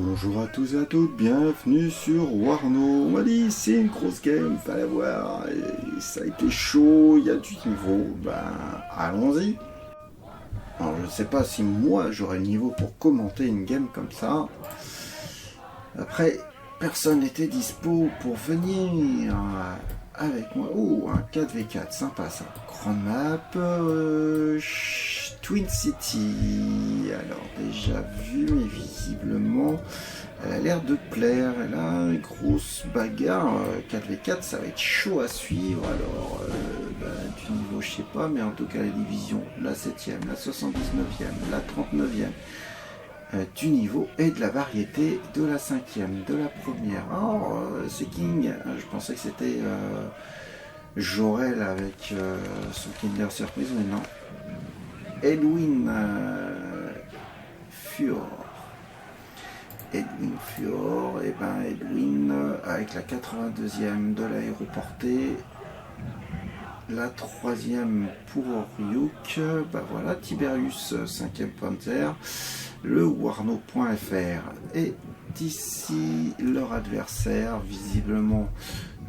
Bonjour à tous et à toutes, bienvenue sur Warno. On m'a dit c'est une grosse game, fallait voir, et ça a été chaud, il y a du niveau, allons-y. Alors je sais pas si moi j'aurais le niveau pour commenter une game comme ça. Après, personne n'était dispo pour venir avec moi. Oh, un 4v4, sympa ça. Grande map, Twin City. Alors déjà vu, mais visiblement, elle a l'air de plaire. Elle a une grosse bagarre. 4v4, ça va être chaud à suivre. Alors, du niveau, je sais pas, mais en tout cas, les divisions, la 7ème, la 79ème, la 39ème. Du niveau et de la variété de la 5ème, de la première. Oh, c'est King. Je pensais que c'était Jorel avec son Kinder Surprise, mais non. Edwin Furor. Edwin Furor, et Edwin avec la 82e de l'aéroportée. La 3e pour Ryuk. Voilà, Tiberius 5e Panther. Le Warno.fr est ici leur adversaire, visiblement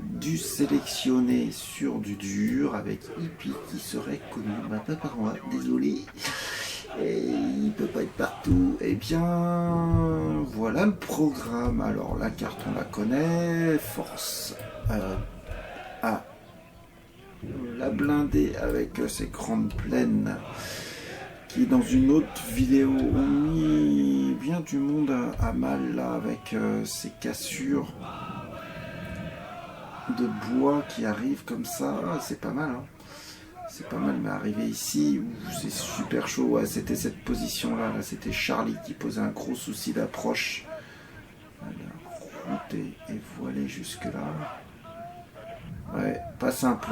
du sélectionné sur du dur avec Hippie qui serait connu, pas par moi, désolé, et il peut pas être partout. Et bien voilà le programme. Alors la carte on la connaît, force à la blindée avec ses grandes plaines qui dans une autre vidéo ont mis bien du monde à mal là avec ces cassures de bois qui arrivent comme ça. C'est pas mal, hein. C'est pas mal, mais arrivé ici où c'est super chaud. Ouais, c'était cette position là, c'était Charlie qui posait un gros souci d'approche. Router et voiler jusque là. Ouais, pas simple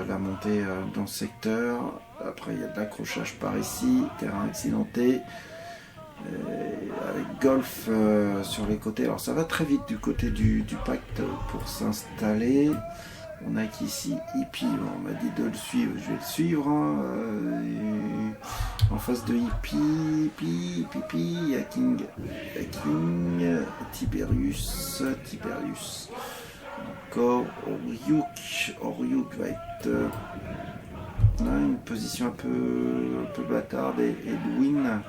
la montée dans ce secteur. Après il y a de l'accrochage par ici, terrain accidenté, avec golf sur les côtés. Alors ça va très vite du côté du pacte pour s'installer. On a qu'ici Hippie, on m'a dit de le suivre, je vais le suivre. En face de Hippie, il y a King, Tiberius. Encore Ryuk va être une position un peu bâtarde. Et Edwin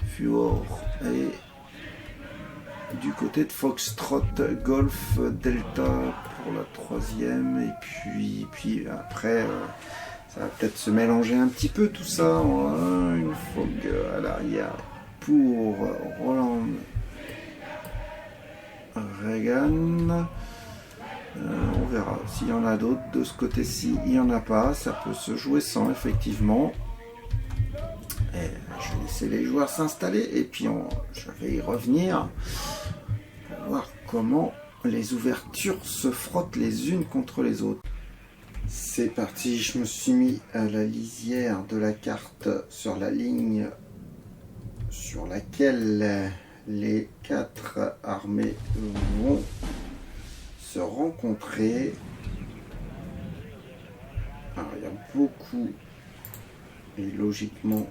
Furor et du côté de Foxtrot Golf Delta pour la 3e. Et puis après ça va peut-être se mélanger un petit peu tout ça. Une Fog à l'arrière pour Roland Reagan. On verra s'il y en a d'autres. De ce côté-ci, il n'y en a pas. Ça peut se jouer sans, effectivement. Et je vais laisser les joueurs s'installer. Et puis, je vais y revenir pour voir comment les ouvertures se frottent les unes contre les autres. C'est parti. Je me suis mis à la lisière de la carte sur la ligne sur laquelle les 4 armées vont se rencontrer. Alors il y a beaucoup et logiquement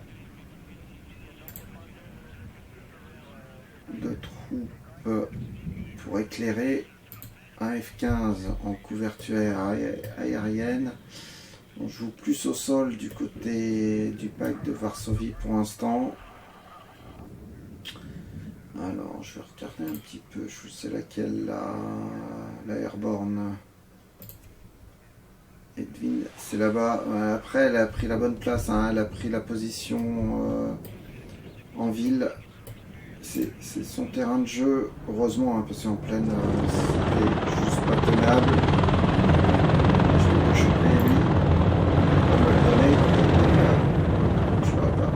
de troupes pour éclairer. Un F-15 en couverture aérienne. On joue plus au sol du côté du pacte de Varsovie pour l'instant. Alors, je vais regarder un petit peu, je sais laquelle, la Airborne. Edwin, c'est là-bas. Après, elle a pris la bonne place, hein. Elle a pris la position en ville. C'est son terrain de jeu, heureusement, hein, parce qu'en pleine, c'était juste pas tenable. Je vais le choper, lui. On va le donner. Je l'aurai pas.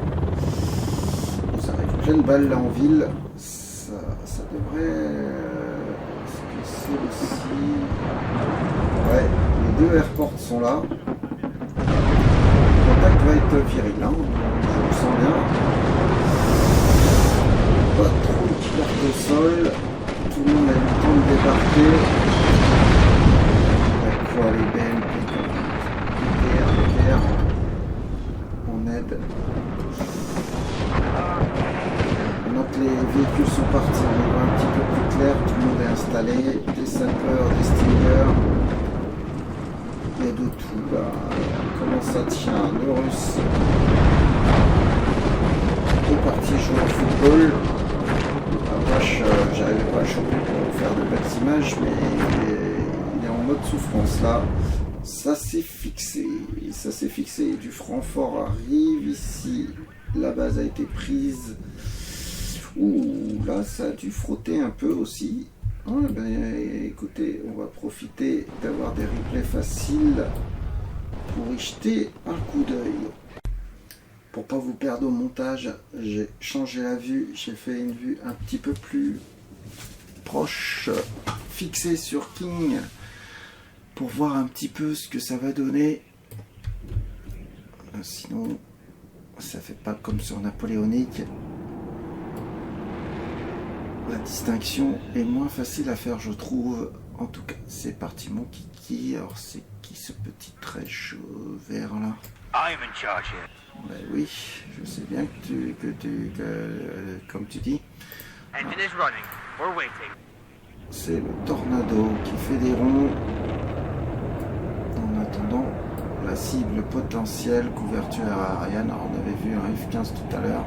Ça arrive. Pleine balle là en ville. Ça devrait se glisser aussi. Ouais, les 2 airports sont là. Le contact va être viril, hein. Je le sens bien. Pas trop de porte au sol. Tout le monde a eu le temps de débarquer. Quoi, les BMP, PTR, on aide. Donc les véhicules sont partis. installés, des sapeurs, des stingers, et de tout là. Comment ça tient, le russe est parti jouer au football. J'arrivais pas à choper pour faire de belles images, mais il est en mode souffrance là. Ça s'est fixé, du Francfort arrive ici, la base a été prise. Ouh, là ça a dû frotter un peu aussi. Ah, ben, écoutez, on va profiter d'avoir des replays faciles pour y jeter un coup d'œil. Pour pas vous perdre au montage, j'ai changé la vue, j'ai fait une vue un petit peu plus proche, fixée sur King, pour voir un petit peu ce que ça va donner. Sinon, ça fait pas comme sur Napoléonique. La distinction est moins facile à faire, je trouve. En tout cas, c'est parti mon kiki. Alors, c'est qui ce petit trait chaud vert là? I'm in charge here. Ben oui, je sais bien que comme tu dis. Engine is running. We're waiting. C'est le Tornado qui fait des ronds. En attendant la cible potentielle, couverture aérienne. Alors, on avait vu un F-15 tout à l'heure.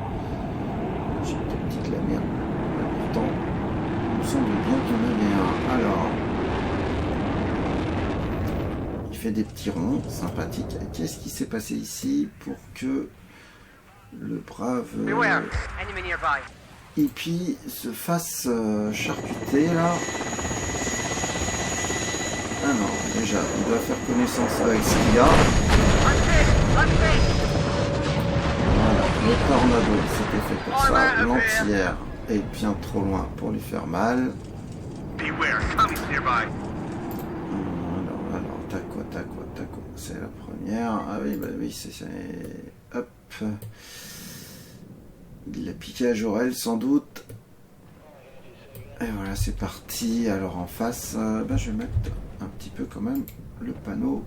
J'ai une petite la merde. Pourtant, il me semble bien qu'il y en avait un. Alors, il fait des petits ronds sympathiques. Qu'est-ce qui s'est passé ici pour que le brave hippie se fasse charcuter là? Ah non, déjà, il doit faire connaissance avec ce qu'il y a. Voilà, le Tornado, c'était fait pour ça. L'entière est bien trop loin pour lui faire mal. Alors, taco, c'est la première. Ah oui, bah oui, c'est... Hop. Il l'a piqué à Jorel, sans doute. Et voilà, c'est parti. Alors, en face, je vais mettre un petit peu quand même le panneau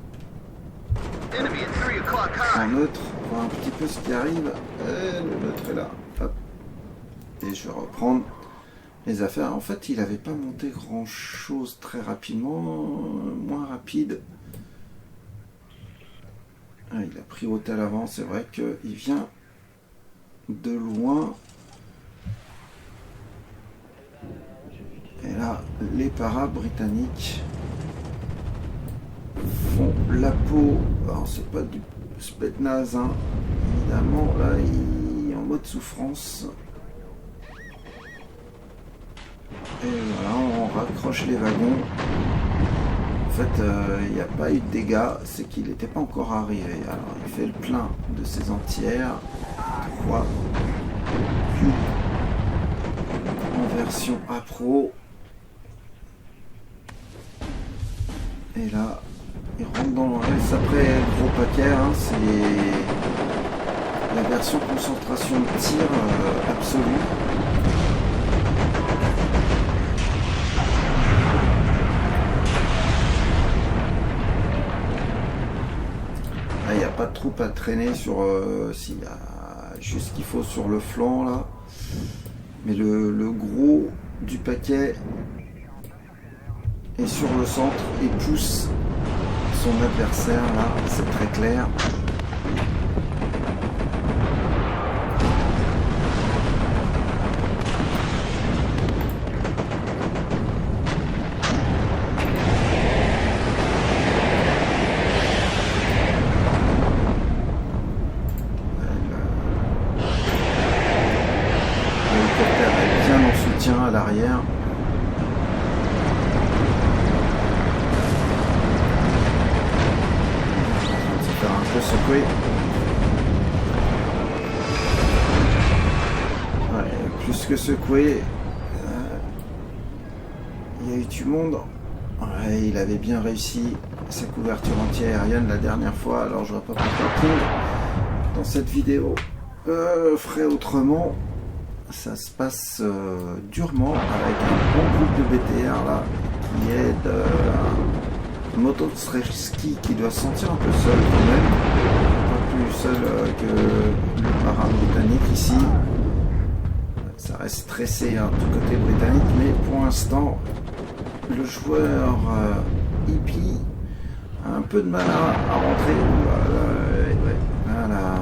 en neutre, voir un petit peu ce qui arrive. Et le neutre est là. Hop. Et je vais reprendre les affaires. En fait, il n'avait pas monté grand chose très rapidement, moins rapide. Ah, il a pris haut à l'avant, c'est vrai qu'il vient de loin. Et là, les paras britanniques font la peau. Alors, c'est pas du Spetsnaz, hein. Évidemment, là, il est en mode souffrance. Et voilà, on raccroche les wagons. En fait, il n'y a pas eu de dégâts, c'est qu'il n'était pas encore arrivé. Alors, il fait le plein de ses entières. 3 cubes en version A Pro. Et là, il rentre dans le reste. Après, gros paquet, hein, c'est la version concentration de tir absolue. Il n'y a pas de troupe à traîner sur... s'il y a juste ce qu'il faut sur le flanc là. Mais le gros du paquet est sur le centre et pousse son adversaire là, c'est très clair. À l'arrière. On va se faire un peu secouer. Ouais, plus que secouer, il y a eu du monde. Ouais, il avait bien réussi sa couverture anti-aérienne la dernière fois, alors je ne vais pas pourquoi dans cette vidéo ferait autrement. Ça se passe durement avec un bon groupe de BTR là qui aide Motostrzelski qui doit se sentir un peu seul quand même, pas plus seul que le para britannique ici. Ça reste stressé hein, du côté britannique, mais pour l'instant le joueur hippie a un peu de mal à rentrer. Voilà.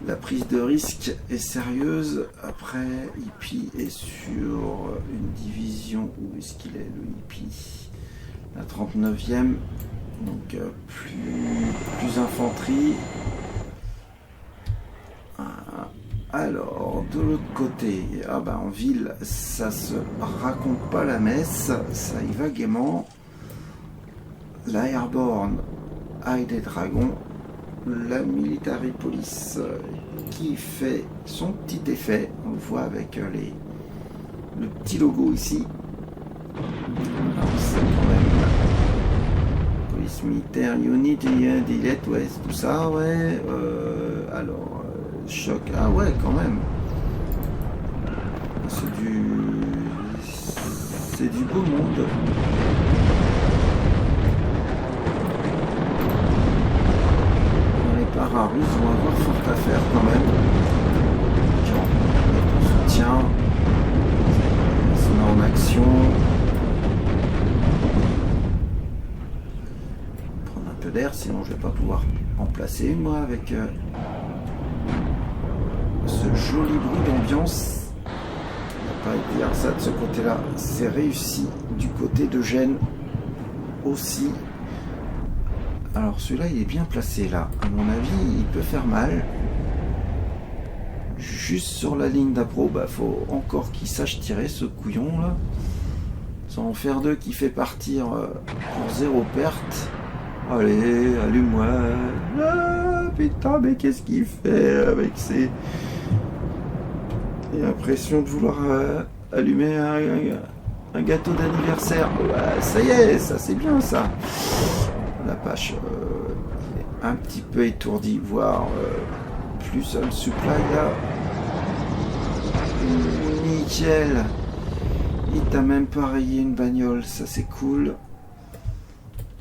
La prise de risque est sérieuse. Après, hippie est sur une division. Où est-ce qu'il est, le hippie? La 39e. Donc plus infanterie. Alors, de l'autre côté, en ville, ça se raconte pas la messe, ça y va gaiement. La Airborne a des dragons, la Military Police qui fait son petit effet, on le voit avec le petit logo ici. C'est quand même Police Militaire Unit, Dilette, ouais, c'est tout ça, ouais. Alors, choc, ah ouais, quand même. C'est du beau monde. Les paras russes vont avoir fort à faire quand même. On soutient. Ils sont en action. Prendre un peu d'air, sinon je vais pas pouvoir en placer une moi avec ce joli bruit d'ambiance. On va pas dire ça de ce côté-là. C'est réussi du côté de Gênes aussi. Alors celui-là il est bien placé là. À mon avis il peut faire mal. Juste sur la ligne d'appro, faut encore qu'il sache tirer ce couillon là. Sans en faire deux qui fait partir pour 0 perte. Allez, allume-moi. Ah, putain, mais qu'est-ce qu'il fait avec ses... Il a l'impression de vouloir allumer un gâteau d'anniversaire. Ouais, ça y est, ça c'est bien ça. La pâche est un petit peu étourdie, voire plus seul supply là. Nickel. Il t'a même pas rayé une bagnole, ça c'est cool.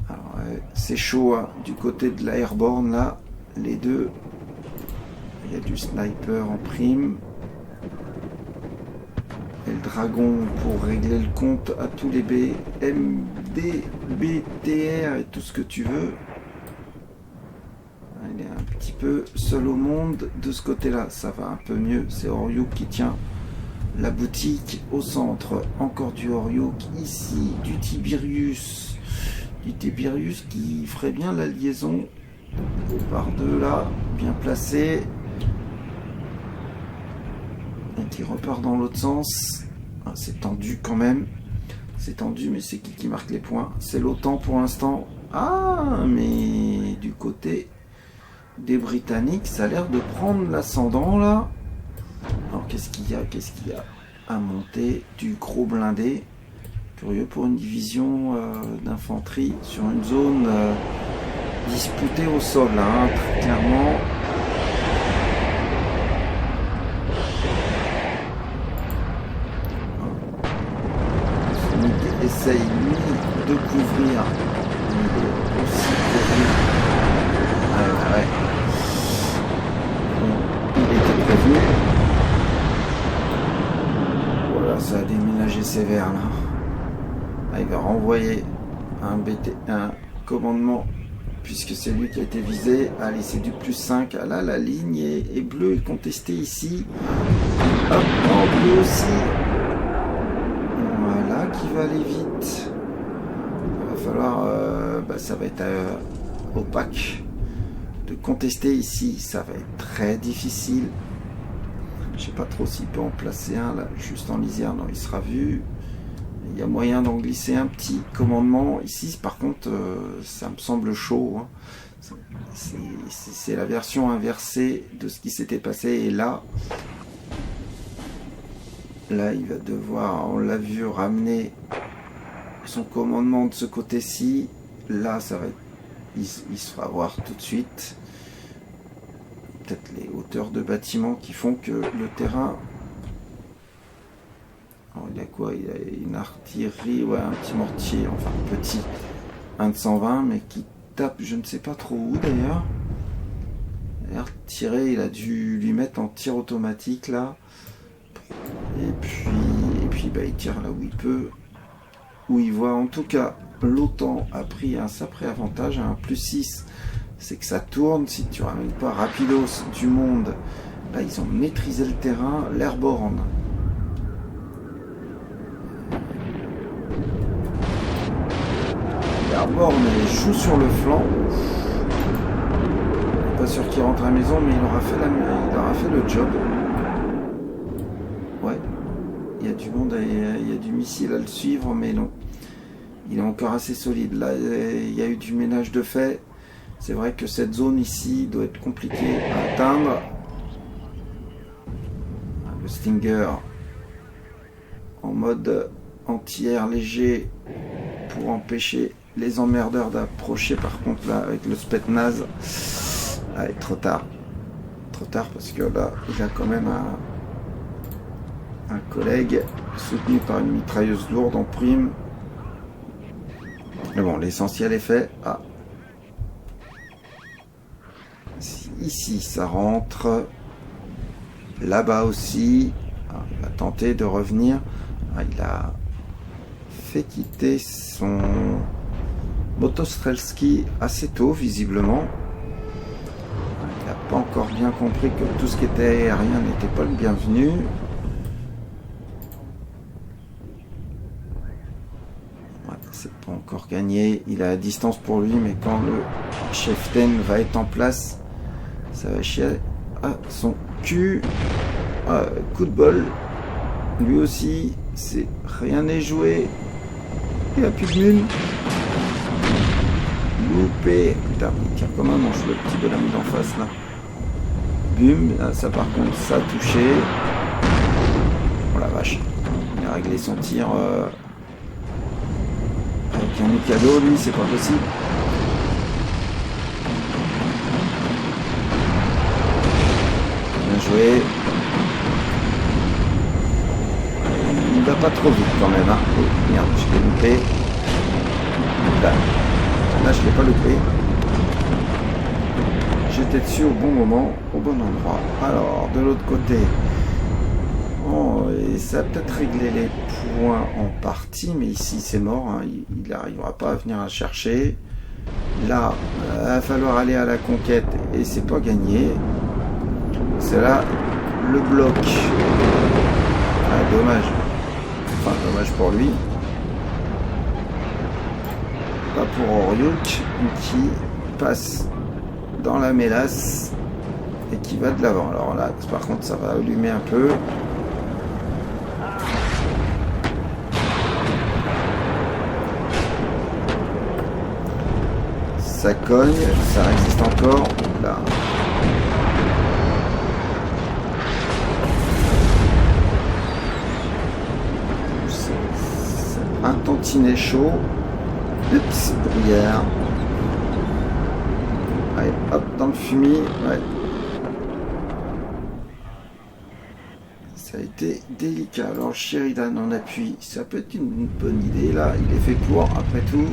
Alors c'est chaud hein, du côté de la Airborne là, les deux. Il y a du sniper en prime. Et le dragon pour régler le compte à tous les BMD, BTR et tout ce que tu veux. Il est un petit peu seul au monde de ce côté-là. Ça va un peu mieux. C'est Oryuk qui tient la boutique au centre. Encore du Oryuk. Ici, du Tiberius. Du Tiberius qui ferait bien la liaison par deux là. Bien placé. Et qui repart dans l'autre sens. Ah, c'est tendu quand même. C'est tendu, mais c'est qui marque les points? C'est l'OTAN pour l'instant. Ah, mais du côté des Britanniques, ça a l'air de prendre l'ascendant là. Alors qu'est-ce qu'il y a à monter? Du gros blindé. Curieux pour une division d'infanterie sur une zone disputée au sol, hein, très clairement. Essaye lui de couvrir, aussi couvrir. Ouais. Bon, il était prévenu. Voilà, ça a déménagé sévère là. Ah, il va renvoyer un commandement puisque c'est lui qui a été visé. Allez, c'est du +5. Ah là, la ligne est bleue et contestée ici. Hop, en bleu aussi. Qui va aller vite. Il va falloir ça va être opaque de contester ici, ça va être très difficile. Je sais pas trop s'il peut en placer un là juste en lisière. Non, il sera vu. Il y a moyen d'en glisser un petit commandement ici. Par contre ça me semble chaud hein. C'est la version inversée de ce qui s'était passé. Et là il va devoir, on l'a vu, ramener son commandement de ce côté-ci. Là, ça va être, il se fera voir tout de suite. Peut-être les hauteurs de bâtiments qui font que le terrain... Alors, il a quoi? Il a une artillerie, ouais, un petit mortier, enfin petit, un de 120, mais qui tape, je ne sais pas trop où d'ailleurs. Tiré, il a dû lui mettre en tir automatique là. Et puis il tire là où il peut. où il voit en tout cas l'OTAN a pris un sacré avantage, un +6, c'est que ça tourne. Si tu ramènes pas rapidos du monde, là ils ont maîtrisé le terrain, l'airborne. L'airborne joue sur le flanc. Pas sûr qu'il rentre à la maison, mais il aura fait le job. Ouais, il y a du monde, il y a du missile à le suivre, mais non. Il est encore assez solide. Là, il y a eu du ménage de fait. C'est vrai que cette zone ici doit être compliquée à atteindre. Le Stinger en mode anti-air léger pour empêcher les emmerdeurs d'approcher. Par contre, là, avec le Spetsnaz, trop tard. Trop tard parce que là, il a quand même un collègue soutenu par une mitrailleuse lourde en prime. Mais bon, l'essentiel est fait. Ah. Ici, ça rentre. Là-bas aussi. Ah, il va tenter de revenir. Ah, il a fait quitter son Motostrelski assez tôt, visiblement. Il n'a pas encore bien compris que tout ce qui était aérien n'était pas le bienvenu. C'est pas encore gagné, il a la distance pour lui, mais quand le Chieftain va être en place, ça va chier à son cul. Ah, coup de bol, lui aussi, rien n'est joué. Il n'y a plus de mune. Loupé. Putain, il tire comme un manche le petit bonhomme d'en face là. Bum, là, ça par contre, ça a touché. Oh la vache, il a réglé son tir. Avec un Mikado, lui, c'est pas possible. Bien joué. Il va pas trop vite quand même. Hein. Oh, merde, je l'ai loupé. Là, je l'ai pas loupé. J'étais dessus au bon moment, au bon endroit. Alors, de l'autre côté, et ça a peut-être réglé les points en partie, mais ici c'est mort, hein. Il n'arrivera pas à venir la chercher. Là, il va falloir aller à la conquête et c'est pas gagné. C'est là le bloc. Ah, dommage. Enfin, dommage pour lui. Pas pour Oryuk qui passe dans la mélasse et qui va de l'avant. Alors là, par contre, ça va allumer un peu. Ça cogne, ça résiste encore. Là. C'est un tantinet chaud. Oups, bruyère. Allez, hop, dans le fumier. Ouais. Ça a été délicat. Alors, Sheridan en appui, ça peut être une bonne idée. Là, il est fait pour, après tout.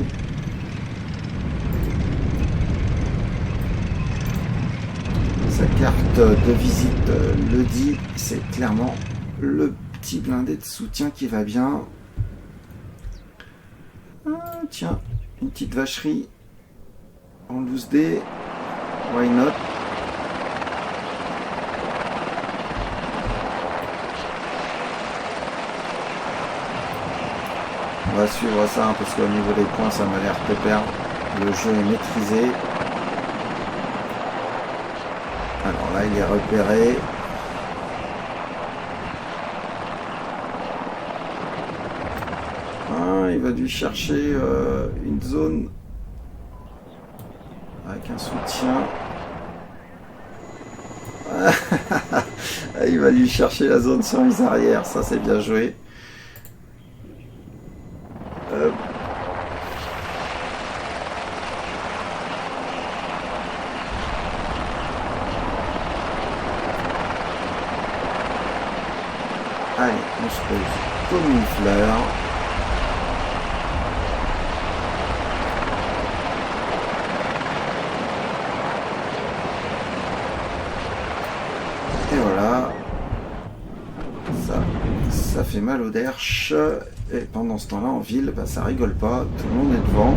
Sa carte de visite le dit, c'est clairement le petit blindé de soutien qui va bien. Ah, tiens, une petite vacherie en loose dé, why not? On va suivre ça hein, parce qu'au niveau des points ça m'a l'air pépère, le jeu est maîtrisé. Alors là, il est repéré. Ah, il va dû chercher une zone avec un soutien. Il va lui chercher la zone sur les arrières. Ça, c'est bien joué. Allez, on se pose comme une fleur. Et voilà. Ça ça fait mal au derche. Et pendant ce temps-là, en ville, bah, ça rigole pas. Tout le monde est devant.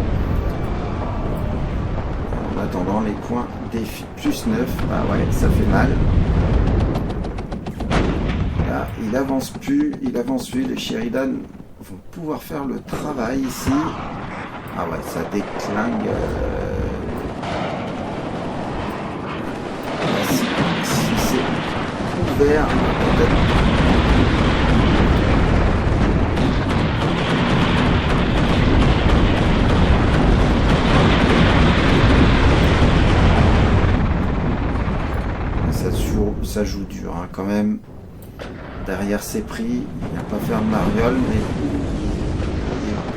En attendant, les points défient plus 9. Ah ouais, ça fait mal. Là, il avance plus. Les Sheridan vont pouvoir faire le travail ici. Ah ouais, ça déclingue. Si c'est ouvert, peut-être. Ça joue dur hein, quand même. Derrière ces prix, il n'y a pas faire mariole, mais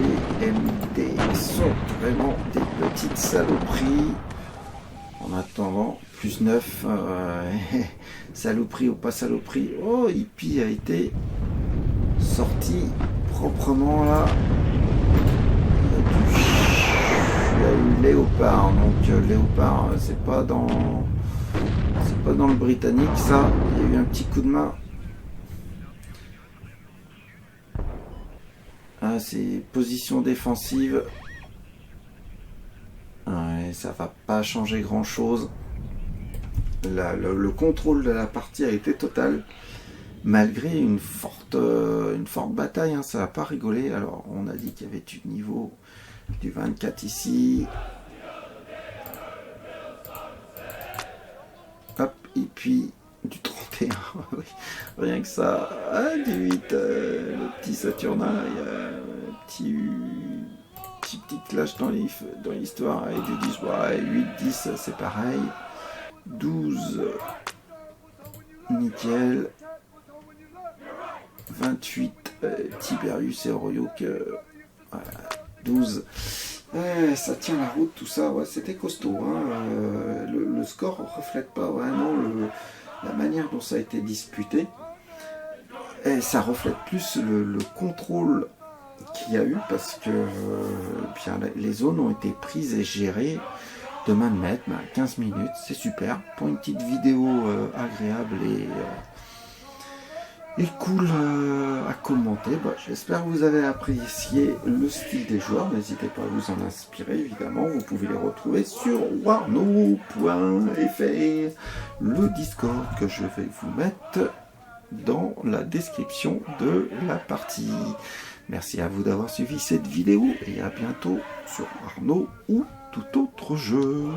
les BMD sont vraiment des petites saloperies. En attendant, plus 9, saloperie ou pas saloperie. Oh, Hippie a été sorti proprement là. Il y a eu Léopard, donc Léopard, c'est pas dans le britannique ça, il y a eu un petit coup de main. Ah, c'est position défensive. Ouais, ça va pas changer grand chose. Le contrôle de la partie a été total. Malgré une forte bataille, hein, ça va pas rigoler. Alors on a dit qu'il y avait du niveau du 24 ici. Hop, et puis du 31, oui, rien que ça. Ah, du 8, le petit Saturnin, il y a un petit clash dans l'histoire. Et du 10, ouais, 8, 10, c'est pareil. 12, nickel. 28, Tiberius et Royuk, voilà. 12. Ça tient la route, tout ça, ouais, c'était costaud. Hein. Le score ne reflète pas vraiment la manière dont ça a été disputé. Et ça reflète plus le contrôle qu'il y a eu parce que bien, les zones ont été prises et gérées de main de maître, 15 minutes, c'est super. Pour une petite vidéo agréable et cool à commenter. Bah, j'espère que vous avez apprécié le style des joueurs. N'hésitez pas à vous en inspirer, évidemment. Vous pouvez les retrouver sur warno.fr, le Discord que je vais vous mettre dans la description de la partie. Merci à vous d'avoir suivi cette vidéo et à bientôt sur Warno ou tout autre jeu.